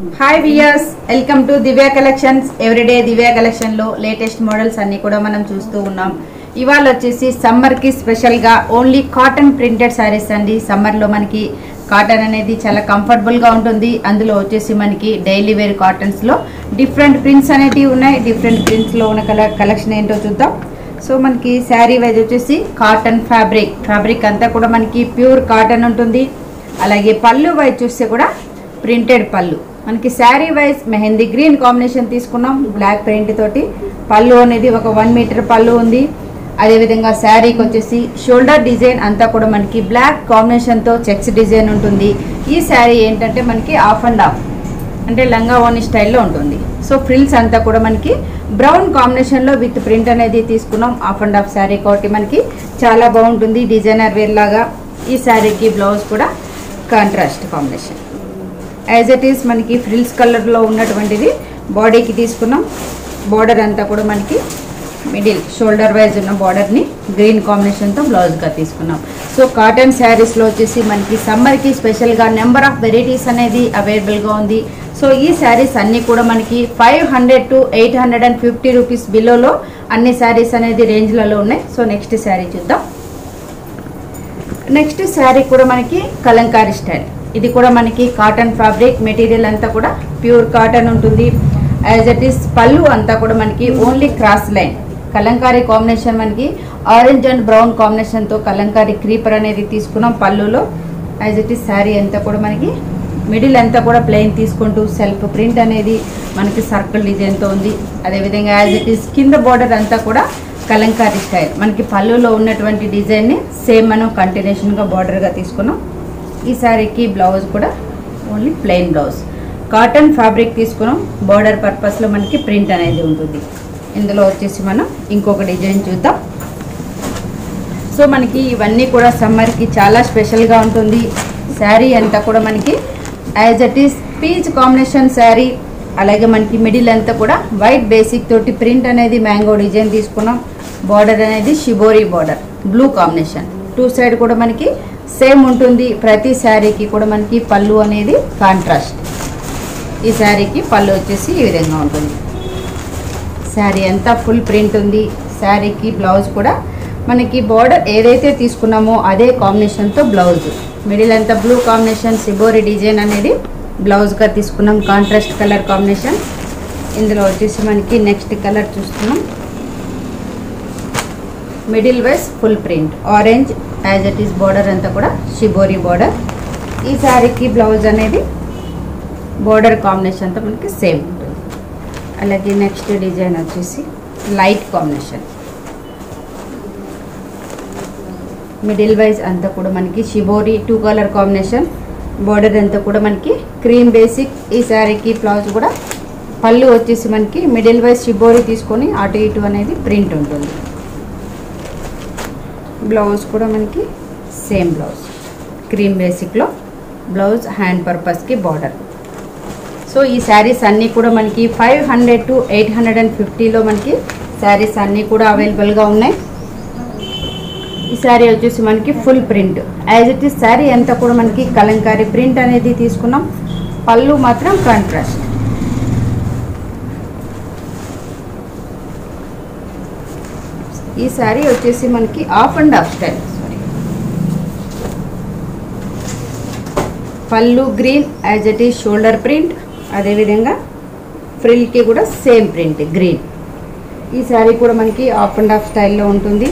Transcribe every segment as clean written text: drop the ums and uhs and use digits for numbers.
Hi viewers, welcome to Divya collections. Everyday Divya collection లో latest models అన్ని కూడా మనం చూస్తూ ఉన్నాం. ఇవాళ వచ్చేసి సమ్మర్ కి స్పెషల్ గా ఓన్లీ కాటన్ ప్రింటెడ్ సారీస్ అండి. సమ్మర్ లో మనకి కాటన్ అనేది చాలా కంఫర్టబుల్ గా ఉంటుంది. అందులో వచ్చేసి మనకి డైలీ వేర్ కాటన్స్ లో డిఫరెంట్ ప్రింట్స్ అనేటివి ఉన్నాయి. డిఫరెంట్ ప్రింట్స్ లో ఉన్న కలెక్షన్ ఏంటో చూద్దాం. సో మనకి శారీ వైజ్ వచ్చేసి కాటన్ ఫ్యాబ్రిక్ అంతా కూడా మనకి ప్యూర్ కాటన్ ఉంటుంది. అలాగే పళ్ళు వైజ్ చూస్తే కూడా ప్రింటెడ్ పళ్ళు. మనకి sari wise mehndi green combination తీసుకున్నాం. బ్లాక్ ప్రింట్ తోటి పళ్ళు అనేది ఒక 1 మీటర్ పళ్ళు ఉంది. అదేవిధంగా శారీకి వచ్చేసి షోల్డర్ డిజైన్ అంతా కూడా మనకి బ్లాక్ కాంబినేషన్తో చెక్స్ డిజైన్ ఉంటుంది. ఈ శారీ ఏంటంటే మనకి ఆఫ్ అండ్ ఆఫ్ అంటే లంగా ఓని స్టైల్లో ఉంటుంది. సో ఫ్రిల్స్ అంతా కూడా మనకి బ్రౌన్ కాంబినేషన్లో విత్ ప్రింట్ అనేది తీసుకున్నాం. ఆఫ్ అండ్ ఆఫ్ శారీ కాబట్టి మనకి చాలా బాగుంటుంది, డిజైనర్ వేర్ లాగా. ఈ శారీకి బ్లౌజ్ కూడా contrast combination as it is మనకి ఫ్రిల్స్ కలర్లో ఉన్నటువంటిది బాడీకి తీసుకున్నాం. బార్డర్ అంతా కూడా మనకి మిడిల్ షోల్డర్ వైజ్ ఉన్న బార్డర్ని గ్రీన్ కాంబినేషన్తో బ్లౌజ్గా తీసుకున్నాం. సో కాటన్ శారీస్లో వచ్చేసి మనకి సమ్మర్కి స్పెషల్గా నెంబర్ ఆఫ్ వెరైటీస్ అనేది అవైలబుల్గా ఉంది. సో ఈ శారీస్ అన్నీ కూడా మనకి 500 to 850 రూపీస్ బిలోలో అన్ని శారీస్ అనేది రేంజ్లలో ఉన్నాయి. సో నెక్స్ట్ శారీ చూద్దాం. నెక్స్ట్ శారీ కూడా మనకి కలంకారీ స్టైల్. ఇది కూడా మనకి కాటన్ ఫ్యాబ్రిక్, మెటీరియల్ అంతా కూడా ప్యూర్ కాటన్ ఉంటుంది. యాజ్ ఇట్ ఈస్ పళ్ళు అంతా కూడా మనకి only cross line Kalamkari combination, మనకి ఆరెంజ్ అండ్ బ్రౌన్ కాంబినేషన్తో కలంకారీ క్రీపర్ అనేది తీసుకున్నాం పళ్ళులో. యాజ్ ఇట్ ఈస్ శారీ అంతా కూడా మనకి మిడిల్ అంతా కూడా ప్లెయిన్ తీసుకుంటూ సెల్ఫ్ ప్రింట్ అనేది మనకి సర్కిల్ డిజైన్తో ఉంది. అదేవిధంగా యాజ్ ఇట్ ఈస్ కింద బార్డర్ అంతా కూడా కలంకారీ స్టైల్, మనకి పళ్ళులో ఉన్నటువంటి డిజైన్ని సేమ్ మనం కంటిన్యూషన్గా బార్డర్గా తీసుకున్నాం. ఈ శారీకి బ్లౌజ్ కూడా only plain blouse, cotton fabric తీసుకున్నాం. బార్డర్ పర్పస్లో మనకి ప్రింట్ అనేది ఉంటుంది. ఇందులో వచ్చేసి మనం ఇంకొక డిజైన్ చూద్దాం. సో మనకి ఇవన్నీ కూడా సమ్మర్కి చాలా స్పెషల్గా ఉంటుంది. శారీ అంతా కూడా మనకి as it is peach combination sari. అలాగే మనకి మిడిల్ అంతా కూడా వైట్ బేసిక్ తోటి ప్రింట్ అనేది మ్యాంగో డిజైన్ తీసుకున్నాం. బార్డర్ అనేది shibori border, blue combination. 2 side కూడా మనకి సేమ్ ఉంటుంది. ప్రతి శారీకి కూడా మనకి పళ్ళు అనేది కాంట్రాస్ట్. ఈ శారీకి పళ్ళు వచ్చేసి ఈ విధంగా ఉంటుంది. శారీ అంతా ఫుల్ ప్రింట్ ఉంది. శారీకి బ్లౌజ్ కూడా మనకి బార్డర్ ఏదైతే తీసుకున్నామో అదే కాంబినేషన్తో బ్లౌజ్. మిడిల్ అంతా బ్లూ కాంబినేషన్ షిబోరీ డిజైన్ అనేది బ్లౌజ్గా తీసుకున్నాం. Contrast colour combination. ఇందులో వచ్చేసి మనకి నెక్స్ట్ కలర్ చూస్తున్నాం. Middle wise full print orange, as it is border అంతా కూడా షిబోరీ బార్డర్. ఈ శారీకి బ్లౌజ్ అనేది బార్డర్ కాంబినేషన్తో మనకి సేమ్ ఉంటుంది. అలాగే నెక్స్ట్ డిజైన్ వచ్చేసి లైట్ కాంబినేషన్. మిడిల్ వైజ్ అంతా కూడా మనకి షిబోరీ 2 కలర్ కాంబినేషన్. బార్డర్ అంతా కూడా మనకి క్రీమ్ బేసిక్. ఈ శారీకి బ్లౌజ్ కూడా పళ్ళు వచ్చేసి మనకి మిడిల్ వైజ్ షిబోరీ తీసుకొని అటు ఇటు అనేది ప్రింట్ ఉంటుంది. బ్లౌజ్ కూడా మనకి సేమ్ బ్లౌజ్ క్రీమ్ బేసిక్లో బ్లౌజ్, హ్యాండ్ పర్పస్కి బార్డర్. సో ఈ శారీస్ అన్నీ కూడా మనకి 500 to 850లో మనకి శారీస్ అన్నీ కూడా అవైలబుల్గా ఉన్నాయి. ఈ శారీ వచ్చేసి మనకి full print as it is sari అంతా కూడా మనకి కలంకారీ ప్రింట్ అనేది తీసుకున్నాం. పళ్ళు మాత్రం కాంట్రాస్ట్. ఈ శారీ వచ్చేసి మనకి ఆఫ్ అండ్ ఆఫ్ స్టైల్. పళ్ళు green, as it is shoulder print. అదేవిధంగా ఫ్రిల్కి కూడా సేమ్ ప్రింట్ గ్రీన్. ఈ శారీ కూడా మనకి ఆఫ్ అండ్ ఆఫ్ స్టైల్లో ఉంటుంది.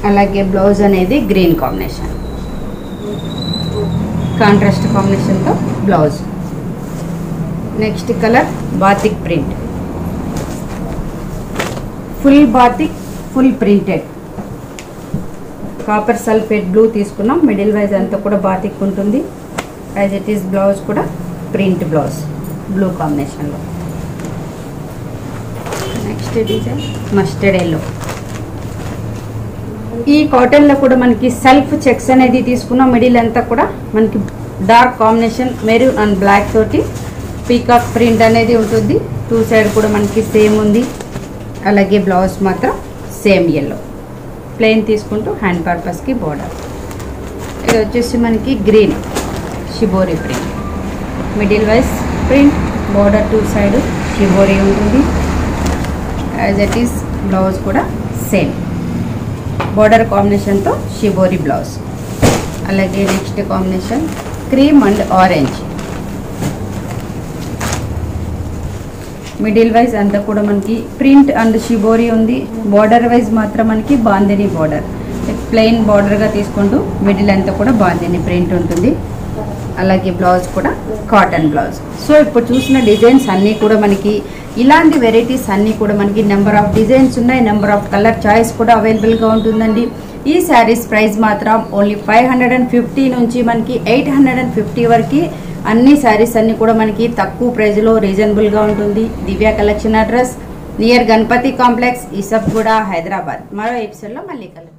అలాగే బ్లౌజ్ అనేది గ్రీన్ కాంబినేషన్, కాంట్రాస్ట్ కాంబినేషన్తో blouse. Next colour batik print, full batik full printed. Copper sulphate blue తీసుకున్నాం. మిడిల్ వైజ్ అంతా కూడా బాతిక్ ఉంటుంది. యాజ్ ఇట్ ఈస్ బ్లౌజ్ కూడా ప్రింట్ బ్లౌజ్ బ్లూ కాంబినేషన్లో. Next design mustard yellow. ఈ కాటన్లో కూడా మనకి సెల్ఫ్ చెక్స్ అనేది తీసుకున్నాం. మిడిల్ అంతా కూడా మనకి dark combination maroon and black తోటి పీకాక్ ప్రింట్ అనేది ఉంటుంది. 2 సైడ్ కూడా మనకి సేమ్ ఉంది. అలాగే బ్లౌజ్ మాత్రం సేమ్ ఎల్లో ప్లెయిన్ తీసుకుంటూ హ్యాండ్ పర్పస్కి బార్డర్. ఇది వచ్చేసి మనకి green shibori print. Middle wise print, border 2 side shibori ఉంటుంది. యాజ్ ఇట్ ఈస్ బ్లౌజ్ కూడా సేమ్ బోర్డర్ కాంబినేషన్తో షిబోరి బ్లౌజ్. అలాగే next combination cream and orange. Middle wise అంతా కూడా మనకి ప్రింట్ అండ్ షిబోరి ఉంది. బార్డర్ వైజ్ మాత్రం మనకి బాందిని బార్డర్, ప్లెయిన్ బార్డర్గా తీసుకుంటూ మిడిల్ అంతా కూడా బాందిని ప్రింట్ ఉంటుంది. అలాగే బ్లౌజ్ కూడా కాటన్ బ్లౌజ్. సో ఇప్పుడు చూసిన డిజైన్స్ అన్నీ కూడా మనకి ఇలాంటి వెరైటీస్ అన్నీ కూడా మనకి నెంబర్ ఆఫ్ డిజైన్స్ ఉన్నాయి, నెంబర్ ఆఫ్ కలర్ చాయిస్ కూడా అవైలబుల్గా ఉంటుందండి. ఈ శారీస్ ప్రైస్ మాత్రం ఓన్లీ 550 నుంచి మనకి 850 వరకు అన్ని శారీస్ అన్నీ కూడా మనకి తక్కువ ప్రైస్లో రీజనబుల్గా ఉంటుంది. Divya collection address near Ganapathi complex, Isafguda, Hyderabad. మరో ఎపిసోడ్లో మళ్ళీ కలుద్దాం.